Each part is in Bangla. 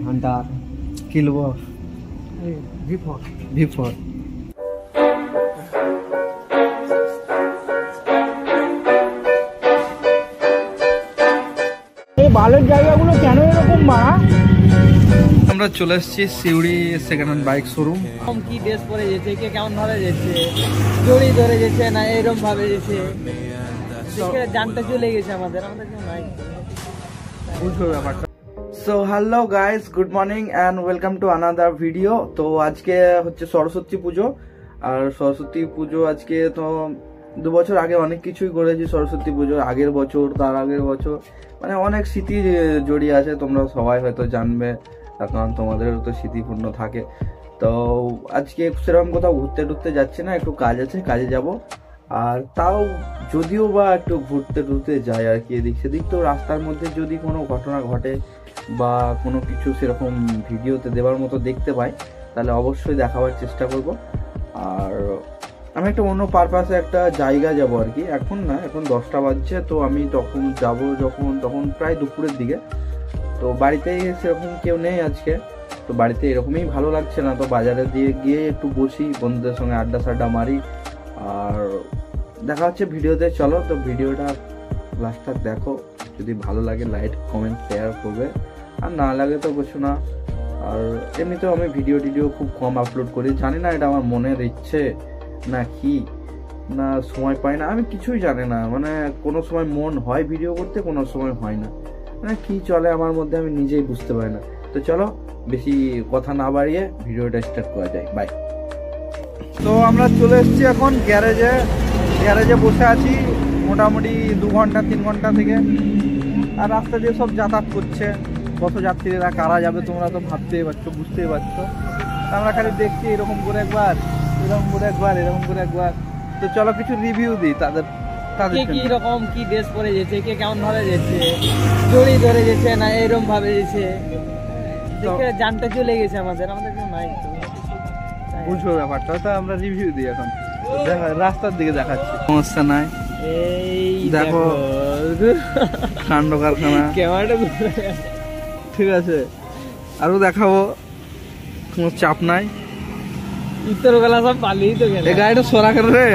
হান্টার কি নেব? V4 এই বালের জায়গাগুলো কেন এরকম বাড়া? আমরা চলে এসেছি Suri second hand bike showroom. কি ড্রেস পরে যেছে, কে কেমন ভাবে যেছে, জড়ি ধরে যেছে না এরকম ভাবে যেছে, জানটা চলে গেছে আমাদের কেউ নাই, বুঝবো ব্যাপারটা। So hello guys, good morning and welcome to another video. তো আজকে হচ্ছে সরস্বতী পুজো, আর সরস্বতী পুজো আজকে তো 2 বছর আগে অনেক কিছুই করেছি সরস্বতী পুজো, আগের বছর তার আগের বছর, মানে অনেক স্মৃতি জড়িয়ে আছে, তোমরা সবাই হয়তো জানবে, কারণ তোমাদেরও তো স্মৃতিপূর্ণ থাকে। তো আজকে সেরকম কোথাও ঘুরতে টুরতে যাচ্ছি না, একটু কাজ আছে, কাজে যাব। আর তাও যদিও বা একটু ঘুরতে টুরতে যাই আর কি, এদিক সেদিক, তো রাস্তার মধ্যে যদি কোনো ঘটনা ঘটে বা কোনো কিছু সেরকম ভিডিওতে দেওয়ার মতো দেখতে পাই, তাহলে অবশ্যই দেখাবার চেষ্টা করব। আর আমি একটা অন্য পারপাসে একটা জায়গা যাব আর কি, এখন না, এখন 10টা বাজছে, তো আমি তখন যাব তখন প্রায় দুপুরের দিকে। তো বাড়িতেই সেরকম কেউ নেই আজকে, তো বাড়িতে এরকমই ভালো লাগছে না, তো বাজারে দিয়ে গিয়ে একটু বসি, বন্ধুদের সঙ্গে আড্ডা সাড্ডা মারি। আর দেখা হচ্ছে ভিডিওতে, চলো। তো ভিডিওটা লাস্টটা দেখো, যদি ভালো লাগে লাইক কমেন্ট শেয়ার করবে, আর না লাগে তো কিছু না। আর এমনিতেও আমি ভিডিও খুব কম আপলোড করি, জানি না এটা আমার মনের ইচ্ছে না কি, না সময় পাই না, আমি কিছুই জানি না, মানে কোনো সময় মন হয় ভিডিও করতে, কোনো সময় হয় না, মানে কি চলে আমার মধ্যে আমি নিজেই বুঝতে পারি না। তো চলো বেশি কথা না বাড়িয়ে ভিডিওটা স্টার্ট করা যায়, বাই। তো আমরা চলে এসেছি এখন গ্যারেজে বসে আছি মোটামুটি 2 ঘন্টা 3 ঘন্টা থেকে। আর রাস্তা দিয়ে সব যাতায়াত করছে, পথযাত্রীরা কারা যাবে তোমরা তো ভাবতেই পারছো, বুঝতেই পারছো। আমরা খালি দেখছি এরকম করে একবার, এরকম করে একবার, এরকম করে একবার। তো চলো কিছু রিভিউ দিই তাদের কি রকম কি ড্রেস পরে যেছে, কে কেমন ভাবে যেছে, জড়ি ধরে যেছে না এরকম ভাবে যেছে, জানটা চলে গেছে আমাদের কেউ নাই, বুঝবো ব্যাপারটা। তো আমরা রিভিউ দিই এখন, রাস্তার দিকে দেখাচ্ছি, সমস্যা নাই। এই দেখো কাণ্ড কারখানা, ঠিক আছে, আরো দেখাবো, কোনো চাপ নাই। উত্তর বেলা সব পালিয়ে তো গেল, এই গাড়িটা সরা করে রে।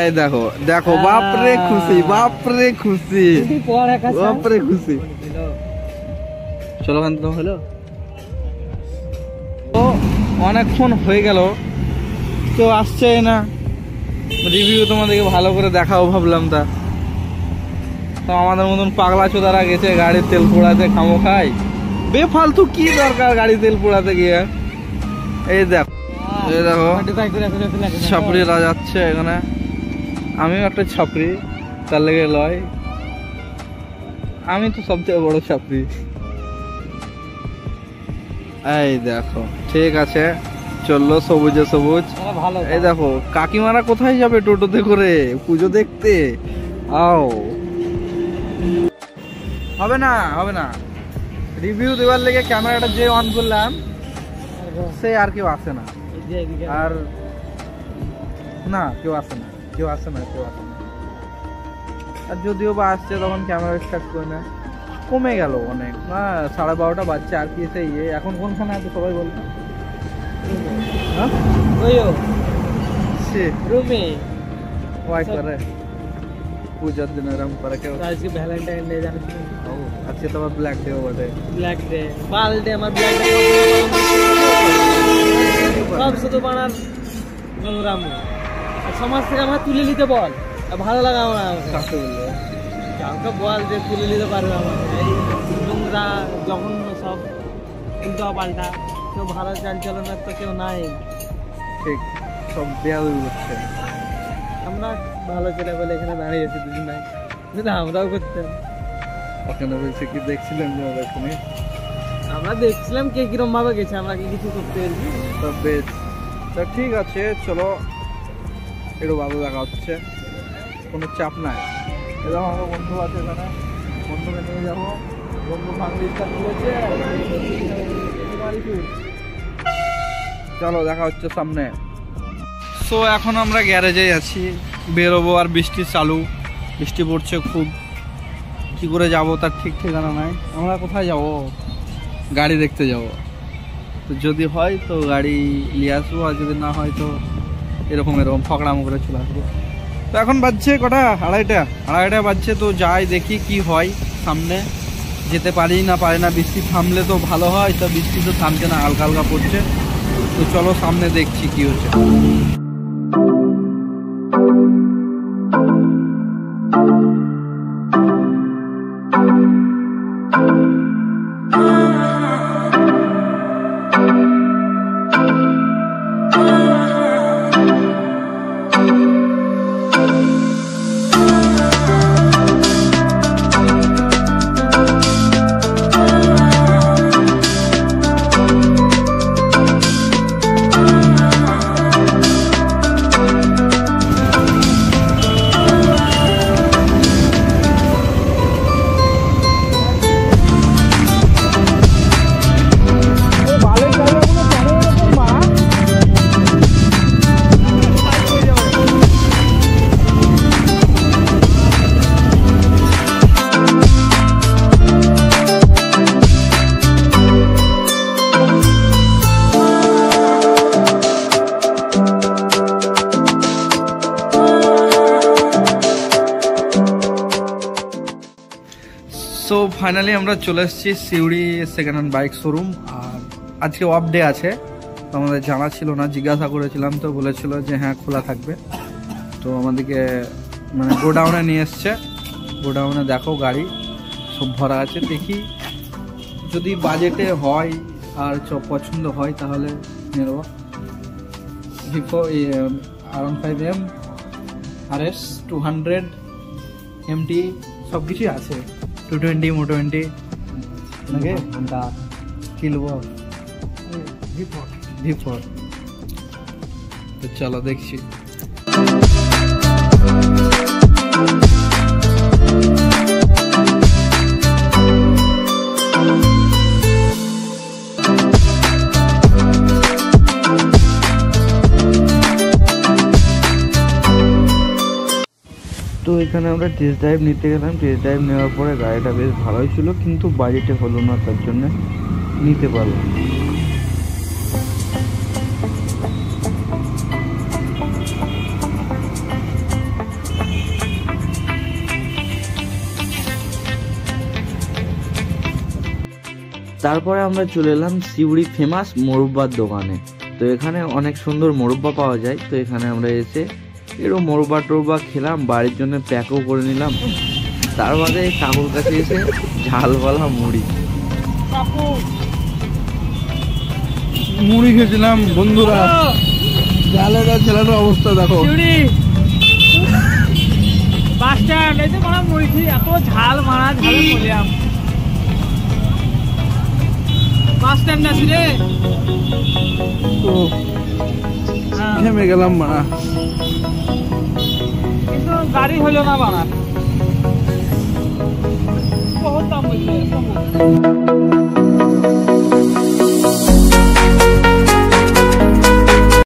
এই দেখো দেখো, বাপরে খুশি, বাপরে খুশি, বাপরে খুশি। চলো কান্ত হলো, তো অনেকক্ষণ হয়ে গেল, তো আসছে না, রিভিউ তোমাদেরকে ভালো করে দেখাও ভাবলাম। তো আমাদের মতন পাগলা চোদারা গেছে গাড়ির তেল পোড়াতে, খামো খাই, বেফালতু কি দরকার গাড়ি তেল পোড়াতে গিয়ে। এই দেখো, এই দেখো ছাপড়িরা যাচ্ছে এখানে, আমিও একটা ছাপড়ি, তার লেগে লয়, আমি তো সবথেকে বড় ছাপড়ি। এই দেখো, ঠিক আছে, চললো সবুজে সবুজ। এই দেখো কাকিমারা কোথায় যাবে টোটোতে করে পুজো দেখতে, আও। হবে না রিভিউ দেওয়ার লেগে ক্যামেরাটা যে অন করলাম, সে আর কেউ আসে না, আর না কেউ আসে না। আর যদিও বা আসছে তখন ক্যামেরা স্টার্ট করে না, কমে গেল অনেক না, 12:30 বাজছে। আর কি সেই এখন কোনখানে আছে সবাই বলতো, পূজার দিন এরকম করে কেউ, আজকে ভ্যালেন্টাইন ডে জানিস, আজকে তো আবার ব্ল্যাক ডে বটে, ব্ল্যাক ডে বাল ডে, আমার ব্ল্যাক ডে সব শুধু বানার প্রোগ্রাম। সমাজ থেকে আমার তুলে নিতে বল, ভালো লাগা আমার কাকে বললো, কাউকে বল যে তুলে নিতে পারবে আমাকে, এই নোংরা জঘন্য সব উল্টো পাল্টা, কেউ ভালো চালচলনের তো কেউ নাই, ঠিক সব বেয়াদবি করছে। আমরা ভালো ছেলে বলে এখানে দাঁড়িয়েছি দুদিন নাই, যদি আমরাও করতাম। ওখানে বলছে কি দেখছিলেন যে ওখানে, আমরা দেখছিলাম কে কিরম ভাবে গেছে, আমরা কি কিছু করতে পেরেছি। তো বেশ, তো ঠিক আছে, চলো একটু ভালো দেখা হচ্ছে, কোনো চাপ নাই। এরকম আমার বন্ধু আছে এখানে, বন্ধুকে নিয়ে যাবো, বন্ধু ফাংলি ইচ্ছা তুলেছে, চলো দেখা হচ্ছে সামনে। সো এখন আমরা গ্যারেজে আছি, বেরোবো, আর বৃষ্টি চালু, বৃষ্টি পড়ছে খুব, কি করে যাব তার ঠিক ঠিকানা নাই। আমরা কোথায় যাব, গাড়ি দেখতে যাব। তো যদি হয় তো গাড়ি নিয়ে আসবো, আর যদি না হয় তো এরকম ফকড়ামো করে চলে আসবো। তো এখন বাজছে কটা, আড়াইটা বাজছে। তো যাই দেখি কি হয়, সামনে যেতে পারি না পারি না। বৃষ্টি থামলে তো ভালো হয়, তো বৃষ্টি তো থামছে না, হালকা হালকা পড়ছে। তো চলো সামনে দেখছি কি হচ্ছে। সো ফাইনালি আমরা চলে এসেছি Suri second hand bike showroom. আর আজকে অফ ডে আছে, তো আমাদের জানা ছিল না, জিজ্ঞাসা করেছিলাম তো বলেছিল যে হ্যাঁ খোলা থাকবে। তো আমাদেরকে মানে গোডাউনে নিয়ে এসছে। গোডাউনে দেখো গাড়ি সব ভরা আছে, দেখি যদি বাজেটে হয় আর পছন্দ হয় তাহলে নিয়ে নেবো। R15M RS 200 MT সব কিছুই আছে। 220 মোটো20 নাকি কি নেবো? V4। তো চলো দেখছি। তো এখানে আমরা টেস্ট ড্রাইভ নিতে গেলাম। টেস্ট ড্রাইভ নেওয়ার পরে গাড়িটা বেশ ভালোই ছিল, কিন্তু বাজেটে হলো না, তার জন্য নিতে পারলাম। তারপরে আমরা চলে এলাম সিউড়ি ফেমাস মোরব্বার দোকানে। তো এখানে অনেক সুন্দর মোরব্বা পাওয়া যায়। তো এখানে আমরা এসে এরকম মোরব্বা টোরব্বা খেলাম, বাড়ির জন্য প্যাকও করে নিলাম। তার বাদে কাকুর কাছে এসে ঝালওয়ালা মুড়ি খেয়েছিলাম বন্ধুরা। ঝালের ছেলের অবস্থা দেখো। বাস স্ট্যান্ড এই যে মারা মুড়ি খেয়ে এত ঝাল মারা ঝালে বললাম। বাস স্ট্যান্ড আছি রে, তো থেমে গেলাম মারা, কিন্তু গাড়ি হলো না বানা, বহুত দাম বলছে।